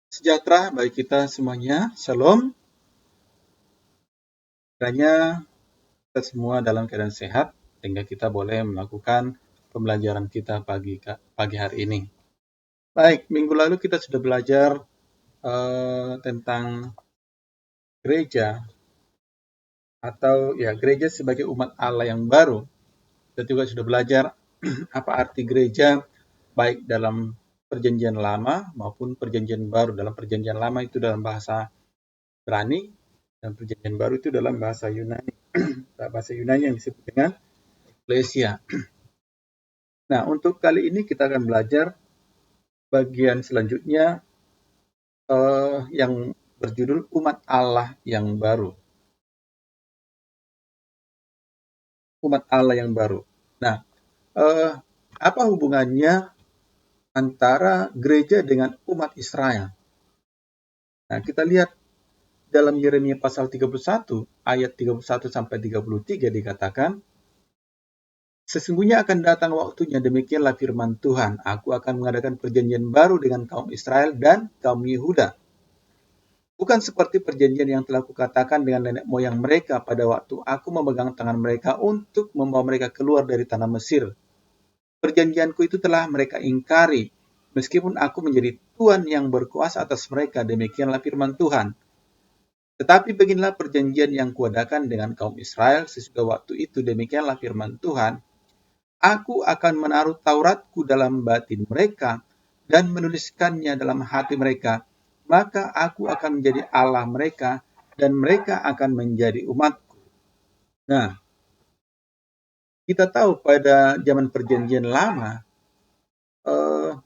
Sejahtera bagi kita semuanya. Shalom. Kiranya kita semua dalam keadaan sehat sehingga kita boleh melakukan pembelajaran kita pagi hari ini. Baik, minggu lalu kita sudah belajar tentang gereja atau ya gereja sebagai umat Allah yang baru. Kita juga sudah belajar apa arti gereja baik dalam perjanjian lama maupun perjanjian baru. Dalam perjanjian lama itu dalam bahasa Ibrani dan perjanjian baru itu dalam bahasa Yunani. Bahasa Yunani yang disebut dengan Eklesia. Nah, untuk kali ini kita akan belajar bagian selanjutnya yang berjudul Umat Allah yang Baru. Umat Allah yang baru. Nah, apa hubungannya antara gereja dengan umat Israel? Nah, kita lihat dalam Yeremia pasal 31 ayat 31 sampai 33 dikatakan, sesungguhnya akan datang waktunya, demikianlah firman Tuhan, aku akan mengadakan perjanjian baru dengan kaum Israel dan kaum Yehuda. Bukan seperti perjanjian yang telah kukatakan dengan nenek moyang mereka pada waktu aku memegang tangan mereka untuk membawa mereka keluar dari tanah Mesir. Perjanjianku itu telah mereka ingkari, meskipun aku menjadi Tuhan yang berkuasa atas mereka, demikianlah firman Tuhan. Tetapi beginilah perjanjian yang kuadakan dengan kaum Israel sesudah waktu itu, demikianlah firman Tuhan. Aku akan menaruh Tauratku dalam batin mereka dan menuliskannya dalam hati mereka. Maka aku akan menjadi Allah mereka dan mereka akan menjadi umatku. Nah, kita tahu pada zaman perjanjian lama, eh,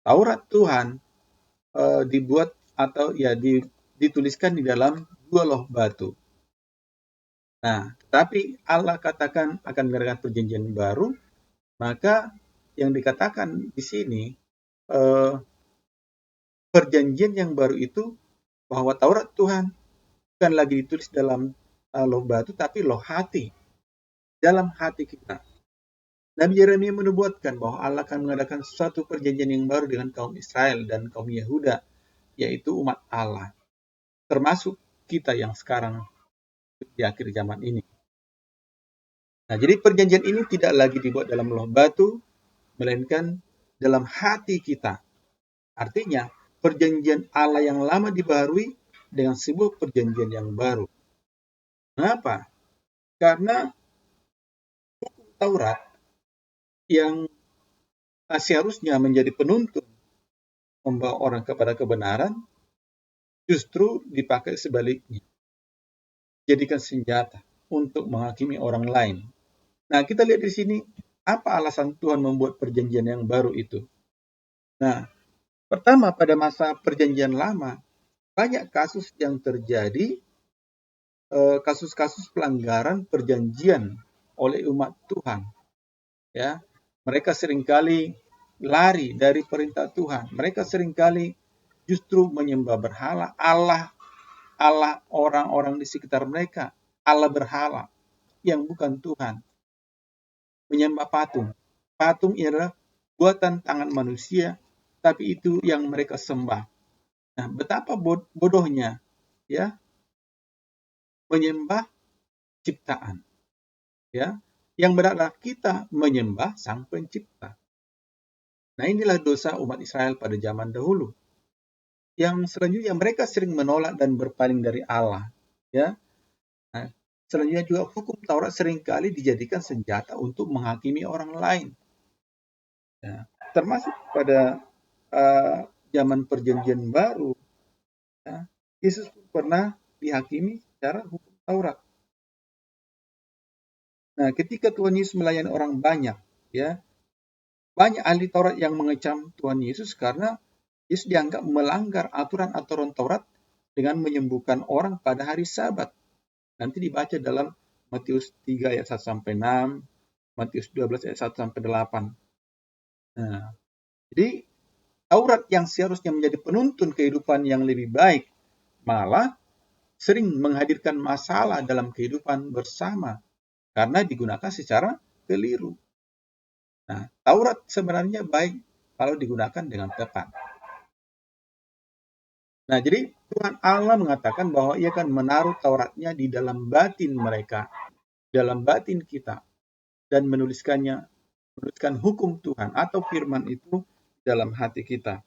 Taurat Tuhan dibuat atau ya dituliskan di dalam dua loh batu. Nah, tapi Allah katakan akan mengadakan perjanjian baru, maka yang dikatakan di sini eh, perjanjian yang baru itu bahwa Taurat Tuhan bukan lagi ditulis dalam loh batu, tapi loh hati, dalam hati kita. Nabi Yeremia menubuatkan bahwa Allah akan mengadakan suatu perjanjian yang baru dengan kaum Israel dan kaum Yehuda, yaitu umat Allah, termasuk kita yang sekarang di akhir zaman ini. Nah, jadi perjanjian ini tidak lagi dibuat dalam loh batu, melainkan dalam hati kita. Artinya, perjanjian Allah yang lama dibaharui dengan sebuah perjanjian yang baru. Mengapa? Karena Taurat yang seharusnya menjadi penuntun membawa orang kepada kebenaran, justru dipakai sebaliknya. Jadikan senjata untuk menghakimi orang lain. Nah, kita lihat di sini, apa alasan Tuhan membuat perjanjian yang baru itu? Nah, pertama, pada masa perjanjian lama, banyak kasus yang terjadi, kasus-kasus pelanggaran perjanjian oleh umat Tuhan. Ya, mereka seringkali lari dari perintah Tuhan. Mereka seringkali justru menyembah berhala, Allah orang-orang di sekitar mereka, Allah berhala yang bukan Tuhan. Menyembah patung. Patung adalah buatan tangan manusia, tapi itu yang mereka sembah. Nah, betapa bodohnya ya menyembah ciptaan, ya. Yang benar adalah kita menyembah Sang Pencipta. Nah, inilah dosa umat Israel pada zaman dahulu. Yang selanjutnya mereka sering menolak dan berpaling dari Allah, ya. Nah, selanjutnya juga hukum Taurat seringkali dijadikan senjata untuk menghakimi orang lain. Ya, termasuk pada zaman perjanjian baru, ya, Yesus pernah dihakimi secara hukum Taurat. Nah, ketika Tuhan Yesus melayani orang banyak, ya, banyak ahli Taurat yang mengecam Tuhan Yesus karena Yesus dianggap melanggar aturan-aturan Taurat dengan menyembuhkan orang pada hari Sabat. Nanti dibaca dalam Matius 3 ayat 1 sampai 6, Matius 12 ayat 1 sampai 8. Nah, jadi Taurat yang seharusnya menjadi penuntun kehidupan yang lebih baik malah sering menghadirkan masalah dalam kehidupan bersama karena digunakan secara keliru. Nah, Taurat sebenarnya baik kalau digunakan dengan tepat. Nah, jadi Tuhan Allah mengatakan bahwa Ia akan menaruh Tauratnya di dalam batin mereka, dalam batin kita, dan menuliskan hukum Tuhan atau firman itu dalam hati kita.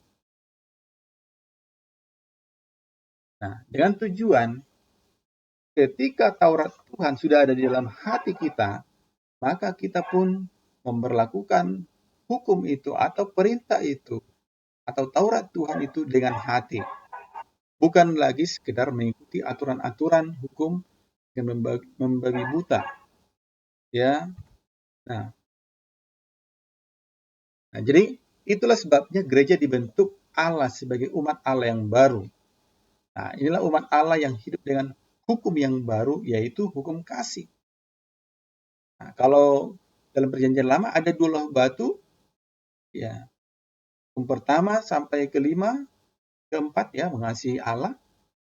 Nah, dengan tujuan ketika Taurat Tuhan sudah ada di dalam hati kita, maka kita pun memperlakukan hukum itu atau perintah itu atau Taurat Tuhan itu dengan hati. Bukan lagi sekedar mengikuti aturan-aturan hukum yang membabi buta. Ya. Nah, jadi itulah sebabnya gereja dibentuk Allah sebagai umat Allah yang baru. Nah, inilah umat Allah yang hidup dengan hukum yang baru, yaitu hukum kasih. Nah, kalau dalam perjanjian lama ada 12 batu, ya, hukum pertama sampai kelima, keempat ya mengasihi Allah,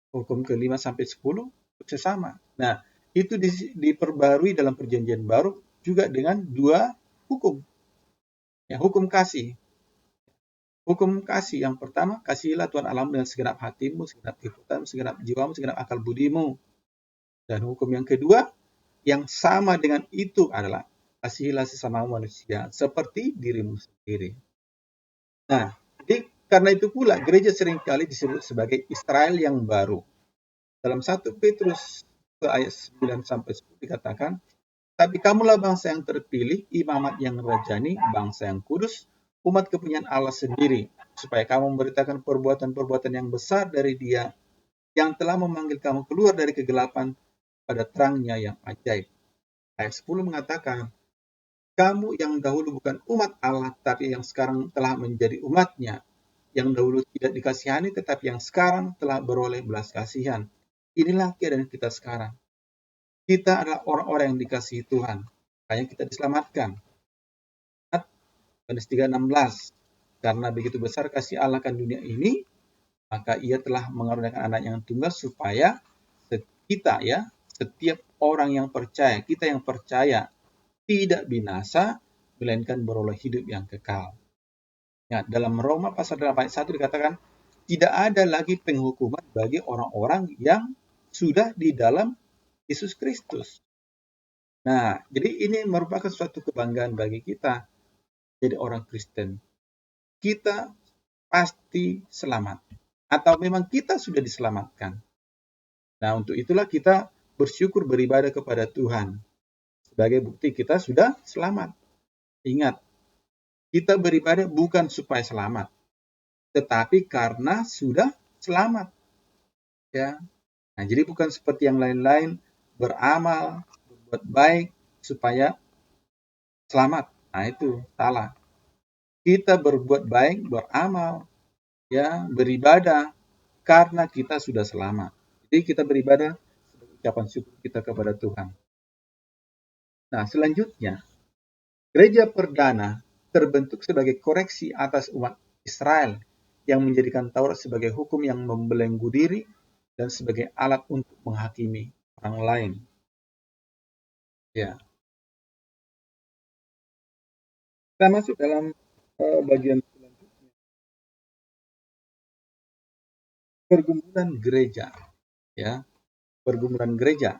hukum kelima sampai 10 sesama. Nah, itu diperbarui dalam perjanjian baru juga dengan 2 hukum. Ya, hukum kasih. Hukum kasih yang pertama, kasihilah Tuhan Allahmu dengan segenap hatimu, segenap pikiranmu, segenap jiwamu, segenap akal budimu. Dan hukum yang kedua, yang sama dengan itu adalah kasihilah sesama manusia seperti dirimu sendiri. Nah, jadi karena itu pula gereja seringkali disebut sebagai Israel yang baru. Dalam 1 Petrus ayat 9 sampai 10 dikatakan, tapi kamulah bangsa yang terpilih, imamat yang rajani, bangsa yang kudus, umat kepunyaan Allah sendiri, supaya kamu memberitakan perbuatan-perbuatan yang besar dari Dia yang telah memanggil kamu keluar dari kegelapan pada terangnya yang ajaib. Ayat 10 mengatakan, kamu yang dahulu bukan umat Allah, tapi yang sekarang telah menjadi umatnya, yang dahulu tidak dikasihani, tetapi yang sekarang telah beroleh belas kasihan. Inilah keadaan kita sekarang. Kita adalah orang-orang yang dikasihi Tuhan. Makanya kita diselamatkan. Yohanes 3:16. Karena begitu besar kasih Allah akan dunia ini, maka Ia telah mengaruniakan anak yang tunggal supaya kita ya, setiap orang yang percaya, kita yang percaya tidak binasa, melainkan beroleh hidup yang kekal. Ya, dalam Roma pasal 8 ayat 1 dikatakan, tidak ada lagi penghukuman bagi orang-orang yang sudah di dalam Yesus Kristus. Nah, jadi ini merupakan suatu kebanggaan bagi kita jadi orang Kristen. Kita pasti selamat. Atau memang kita sudah diselamatkan. Nah, untuk itulah kita bersyukur beribadah kepada Tuhan. Sebagai bukti kita sudah selamat. Ingat, kita beribadah bukan supaya selamat, tetapi karena sudah selamat. Ya. Nah, jadi bukan seperti yang lain-lain beramal, berbuat baik supaya selamat. Nah, itu salah. Kita berbuat baik, beramal, ya, beribadah karena kita sudah selamat. Jadi kita beribadah sebagai ucapan syukur kita kepada Tuhan. Nah, selanjutnya, gereja perdana terbentuk sebagai koreksi atas umat Israel yang menjadikan Taurat sebagai hukum yang membelenggu diri dan sebagai alat untuk menghakimi orang lain. Ya. Kita masuk dalam bagian selanjutnya, pergumulan gereja. Ya, pergumulan gereja.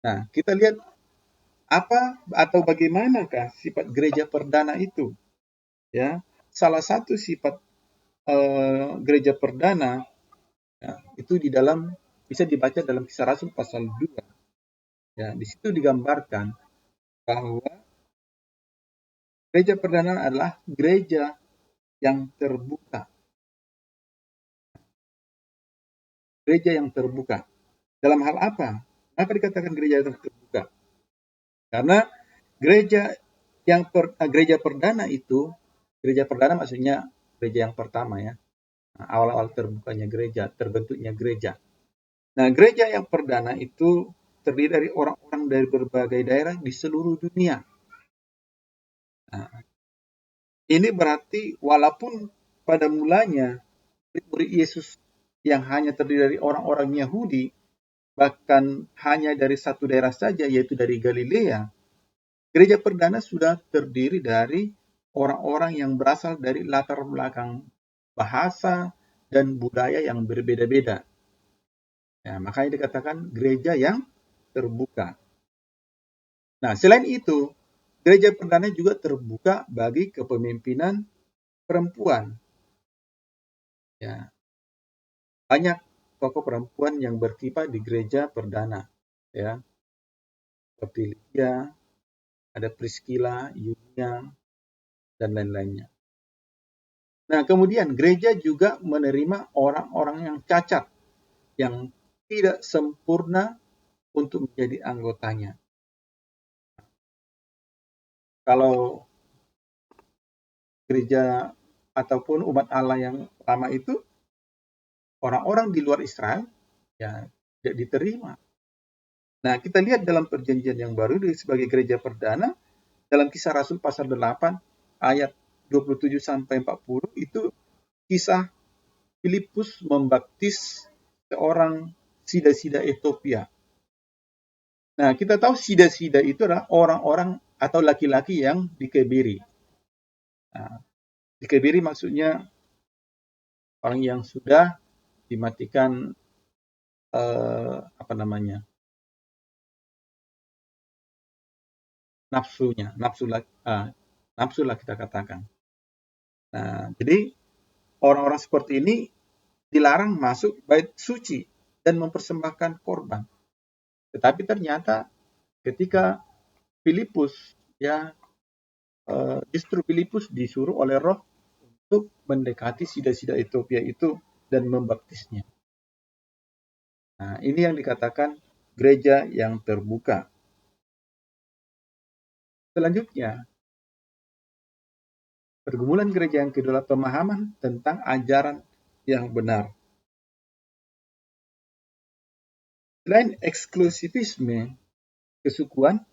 Nah, kita lihat apa atau bagaimanakah sifat gereja perdana itu? Ya, salah satu sifat gereja perdana ya, itu di dalam bisa dibaca dalam Kisah Rasul pasal 2. Ya, di situ digambarkan bahwa gereja perdana adalah gereja yang terbuka. Gereja yang terbuka. Dalam hal apa? Kenapa dikatakan gereja yang terbuka? Karena gereja gereja perdana itu, gereja perdana maksudnya gereja yang pertama ya. Nah, awal-awal terbukanya gereja, terbentuknya gereja. Nah, gereja yang perdana itu terdiri dari orang-orang dari berbagai daerah di seluruh dunia. Nah, ini berarti walaupun pada mulanya murid Yesus yang hanya terdiri dari orang-orang Yahudi, bahkan hanya dari satu daerah saja, yaitu dari Galilea, gereja perdana sudah terdiri dari orang-orang yang berasal dari latar belakang bahasa, dan budaya yang berbeda-beda. Ya, makanya dikatakan gereja yang terbuka. Nah, selain itu, gereja perdana juga terbuka bagi kepemimpinan perempuan. Ya, banyak tokoh perempuan yang berkiprah di gereja perdana. Ya, seperti Lydia, ada Priscilla, Yunia, dan lain-lainnya. Nah, kemudian gereja juga menerima orang-orang yang cacat, yang tidak sempurna untuk menjadi anggotanya. Kalau gereja ataupun umat Allah yang lama itu, orang-orang di luar Israel ya tidak diterima. Nah, kita lihat dalam perjanjian yang baru sebagai gereja perdana, dalam Kisah Rasul pasal 8 ayat 27 sampai 40 itu kisah Filipus membaptis seorang sida-sida Ethiopia. Nah, kita tahu sida-sida itu adalah orang-orang atau laki-laki yang dikebiri. Nah, dikebiri maksudnya orang yang sudah dimatikan nafsu lah kita katakan. Nah, jadi orang-orang seperti ini dilarang masuk bait suci dan mempersembahkan korban. Tetapi ternyata ketika Filipus ya justru Filipus disuruh oleh Roh untuk mendekati sida-sida Ethiopia itu dan membaptisnya. Nah, ini yang dikatakan gereja yang terbuka. Selanjutnya, pergumulan gereja yang kedua, pemahaman tentang ajaran yang benar. Selain eksklusivisme kesukuan,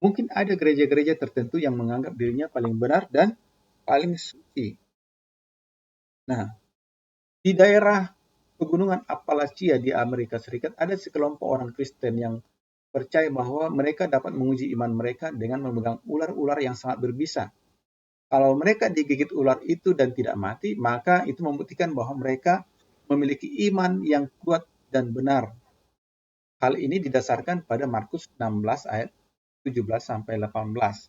mungkin ada gereja-gereja tertentu yang menganggap dirinya paling benar dan paling suci. Nah, di daerah pegunungan Appalachia di Amerika Serikat ada sekelompok orang Kristen yang percaya bahwa mereka dapat menguji iman mereka dengan memegang ular-ular yang sangat berbisa. Kalau mereka digigit ular itu dan tidak mati, maka itu membuktikan bahwa mereka memiliki iman yang kuat dan benar. Hal ini didasarkan pada Markus 16 ayat 17 sampai 18.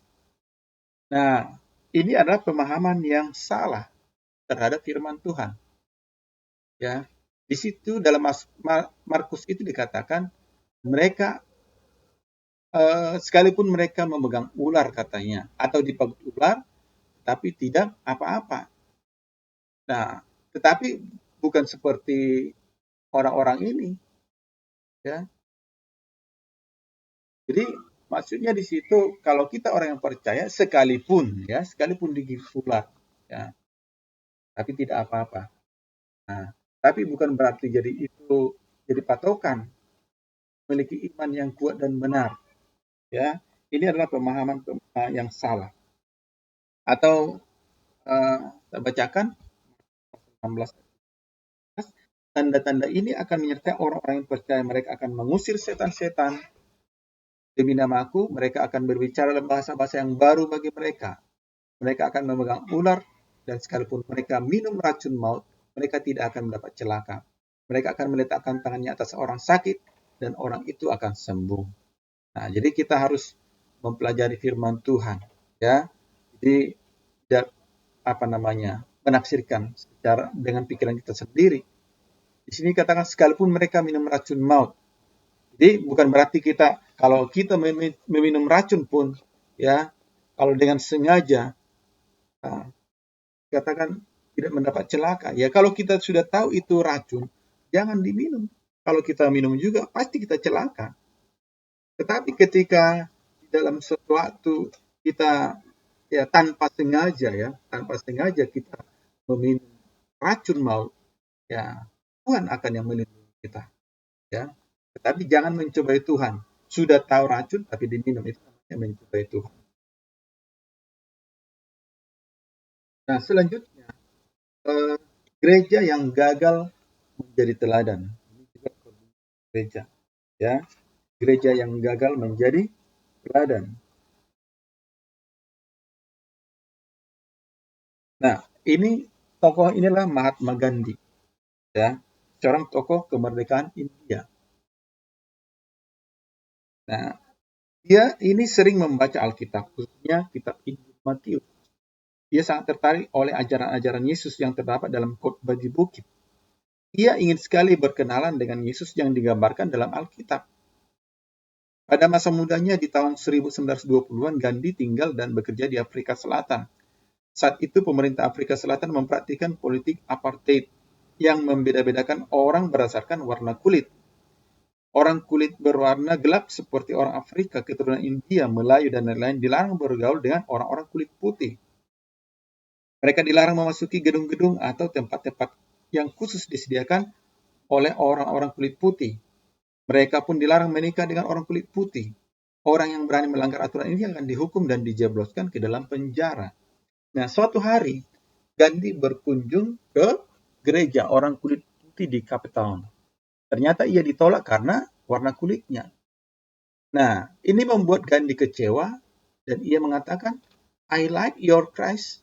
Nah, ini adalah pemahaman yang salah terhadap firman Tuhan. Ya, di situ dalam Markus itu dikatakan mereka sekalipun mereka memegang ular katanya atau dipagut ular, tapi tidak apa-apa. Nah, tetapi bukan seperti orang-orang ini, ya. Jadi maksudnya di situ kalau kita orang yang percaya sekalipun digigit ular, ya, tapi tidak apa-apa. Nah, tapi bukan berarti jadi patokan memiliki iman yang kuat dan benar. Ya, ini adalah pemahaman yang salah. Atau kita bacakan 16. Tanda-tanda ini akan menyertai orang-orang yang percaya mereka akan mengusir setan-setan demi namaku, mereka akan berbicara dalam bahasa-bahasa yang baru bagi mereka. Mereka akan memegang ular dan sekalipun mereka minum racun maut, mereka tidak akan mendapat celaka. Mereka akan meletakkan tangannya atas orang sakit dan orang itu akan sembuh. Nah, jadi kita harus mempelajari firman Tuhan, ya. Jadi tidak menafsirkan secara dengan pikiran kita sendiri. Di sini katakan sekalipun mereka minum racun maut. Jadi bukan berarti kalau kita meminum racun pun, ya, kalau dengan sengaja, katakan tidak mendapat celaka. Ya kalau kita sudah tahu itu racun, jangan diminum. Kalau kita minum juga pasti kita celaka. Tetapi ketika dalam sesuatu kita ya tanpa sengaja kita meminum racun maut, ya Tuhan akan yang melindungi kita, ya. Tetapi jangan mencobai Tuhan. Sudah tahu racun tapi diminum, itu namanya mencobai Tuhan. Nah, selanjutnya gereja yang gagal menjadi teladan. Ini juga gereja, ya. Gereja yang gagal menjadi teladan. Nah, ini tokoh inilah Mahatma Gandhi, ya, seorang tokoh kemerdekaan India. Nah, dia ini sering membaca Alkitab, khususnya kitab Injil Matius. Dia sangat tertarik oleh ajaran-ajaran Yesus yang terdapat dalam khotbah di bukit. Ia ingin sekali berkenalan dengan Yesus yang digambarkan dalam Alkitab. Pada masa mudanya di tahun 1920-an, Gandhi tinggal dan bekerja di Afrika Selatan. Saat itu pemerintah Afrika Selatan mempraktikkan politik apartheid yang membeda-bedakan orang berdasarkan warna kulit. Orang kulit berwarna gelap seperti orang Afrika, keturunan India, Melayu, dan lain-lain dilarang bergaul dengan orang-orang kulit putih. Mereka dilarang memasuki gedung-gedung atau tempat-tempat yang khusus disediakan oleh orang-orang kulit putih. Mereka pun dilarang menikah dengan orang kulit putih. Orang yang berani melanggar aturan ini akan dihukum dan dijebloskan ke dalam penjara. Nah, suatu hari Gandhi berkunjung ke gereja orang kulit putih di Cape Town. Ternyata ia ditolak karena warna kulitnya. Nah, ini membuat Gandhi kecewa dan ia mengatakan, I like your Christ,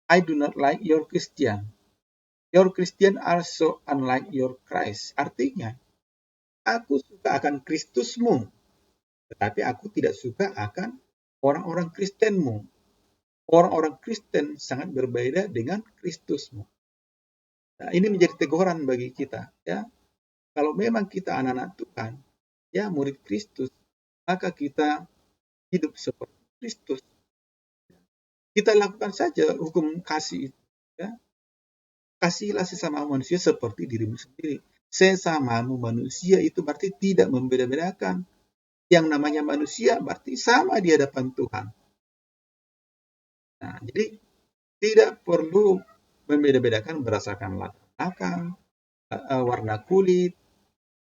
I do not like your Christian. Your Christian are so unlike your Christ. Artinya, aku suka akan Kristusmu, tetapi aku tidak suka akan orang-orang Kristenmu. Orang-orang Kristen sangat berbeda dengan Kristusmu. Nah, ini menjadi teguran bagi kita, ya. Kalau memang kita anak-anak Tuhan, ya murid Kristus, maka kita hidup seperti Kristus. Kita lakukan saja hukum kasih itu, ya. Kasihilah sesama manusia seperti dirimu sendiri. Sesamamu manusia itu berarti tidak membeda-bedakan. Yang namanya manusia berarti sama di hadapan Tuhan. Nah, jadi tidak perlu membeda-bedakan berdasarkan latar belakang, warna kulit,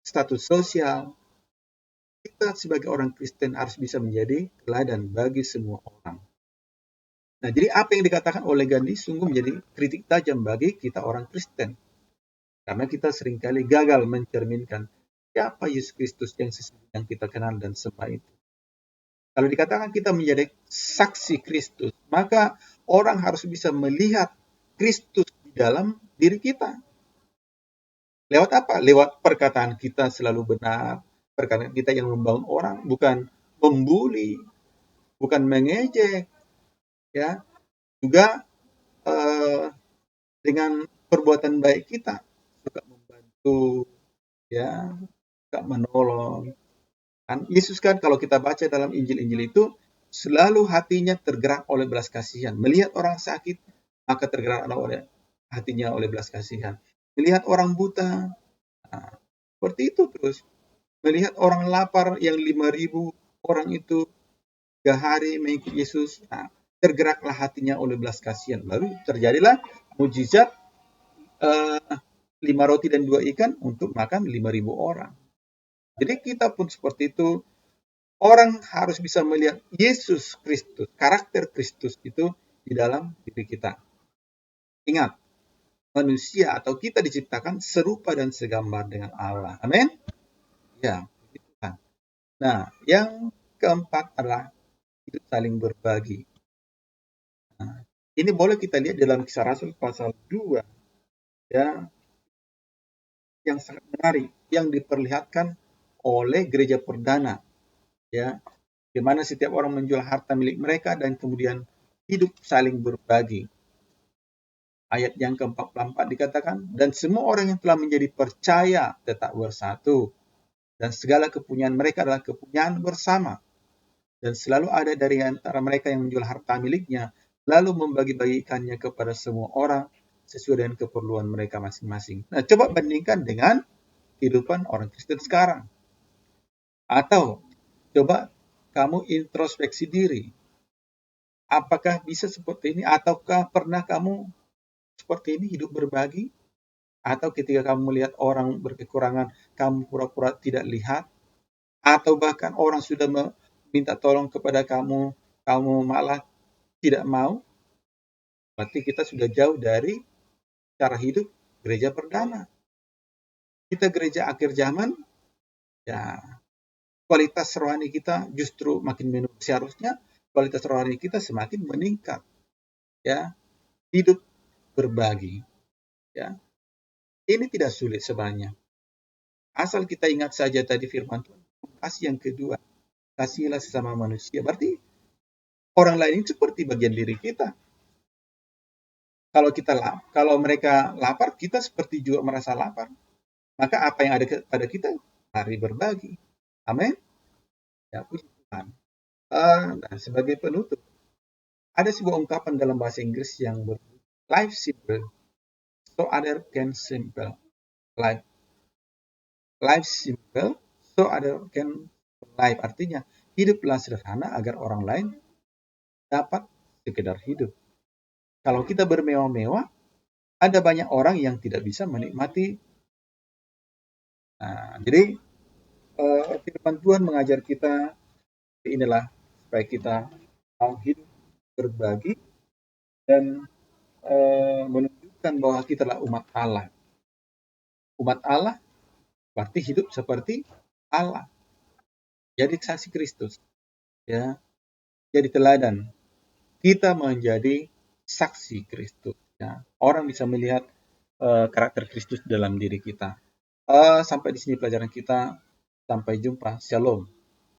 status sosial. Kita sebagai orang Kristen harus bisa menjadi teladan bagi semua orang. Nah, jadi apa yang dikatakan oleh Gandhi sungguh menjadi kritik tajam bagi kita orang Kristen. Karena kita seringkali gagal mencerminkan siapa Yesus Kristus yang kita kenal dan sembah itu. Kalau dikatakan kita menjadi saksi Kristus, maka orang harus bisa melihat Kristus di dalam diri kita. Lewat apa? Lewat perkataan kita selalu benar, perkataan kita yang membangun orang, bukan membuli, bukan mengejek, ya. Juga dengan perbuatan baik kita, suka membantu, ya, suka menolong. Kan Yesus kan kalau kita baca dalam Injil-Injil itu selalu hatinya tergerak oleh belas kasihan. Melihat orang sakit, maka tergerak oleh hatinya oleh belas kasihan. Melihat orang buta, nah, seperti itu terus. Melihat orang lapar yang 5.000 orang itu 3 hari mengikut Yesus, nah, tergeraklah hatinya oleh belas kasihan. Lalu terjadilah mujizat 5 roti dan 2 ikan untuk makan 5.000 orang. Jadi kita pun seperti itu. Orang harus bisa melihat Yesus Kristus, karakter Kristus itu di dalam diri kita. Ingat, manusia atau kita diciptakan serupa dan segambar dengan Allah. Amin? Ya, begitu kan. Nah, yang keempat adalah hidup saling berbagi. Nah, ini boleh kita lihat dalam Kisah Rasul pasal 2, ya, yang sangat menarik, yang diperlihatkan oleh gereja perdana, ya, di mana setiap orang menjual harta milik mereka dan kemudian hidup saling berbagi. Ayat yang ke-44 dikatakan, dan semua orang yang telah menjadi percaya tetap bersatu, dan segala kepunyaan mereka adalah kepunyaan bersama, dan selalu ada dari antara mereka yang menjual harta miliknya, lalu membagi-bagikannya kepada semua orang sesuai dengan keperluan mereka masing-masing. Nah, coba bandingkan dengan kehidupan orang Kristen sekarang. Atau coba kamu introspeksi diri. Apakah bisa seperti ini? Ataukah pernah kamu seperti ini hidup berbagi? Atau ketika kamu melihat orang berkekurangan, kamu pura-pura tidak lihat? Atau bahkan orang sudah meminta tolong kepada kamu, kamu malah tidak mau? Berarti kita sudah jauh dari cara hidup gereja perdana. Kita gereja akhir zaman, ya kualitas rohani kita justru makin menurun. Seharusnya kualitas rohani kita semakin meningkat, ya. Hidup berbagi. Ya, ini tidak sulit sebenarnya. Asal kita ingat saja tadi firman Tuhan. Kasih yang kedua, kasihilah sesama manusia. Berarti orang lain ini seperti bagian diri kita. Kalau mereka lapar, kita seperti juga merasa lapar. Maka apa yang ada pada kita, mari berbagi. Amin. Ya, puji Tuhan. Nah, sebagai penutup, ada sebuah ungkapan dalam bahasa Inggris yang life simple, so other can simple. Life simple, so other can life. Artinya, hiduplah sederhana agar orang lain dapat sekedar hidup. Kalau kita bermewah-mewah, ada banyak orang yang tidak bisa menikmati. Nah, jadi firman Tuhan mengajar kita inilah supaya kita mau hidup berbagi dan menunjukkan bahwa kita adalah umat Allah. Umat Allah berarti hidup seperti Allah. Jadi saksi Kristus, ya. Jadi teladan. Kita menjadi saksi Kristus. Ya. Orang bisa melihat karakter Kristus dalam diri kita. Sampai di sini pelajaran kita. Sampai jumpa. Shalom.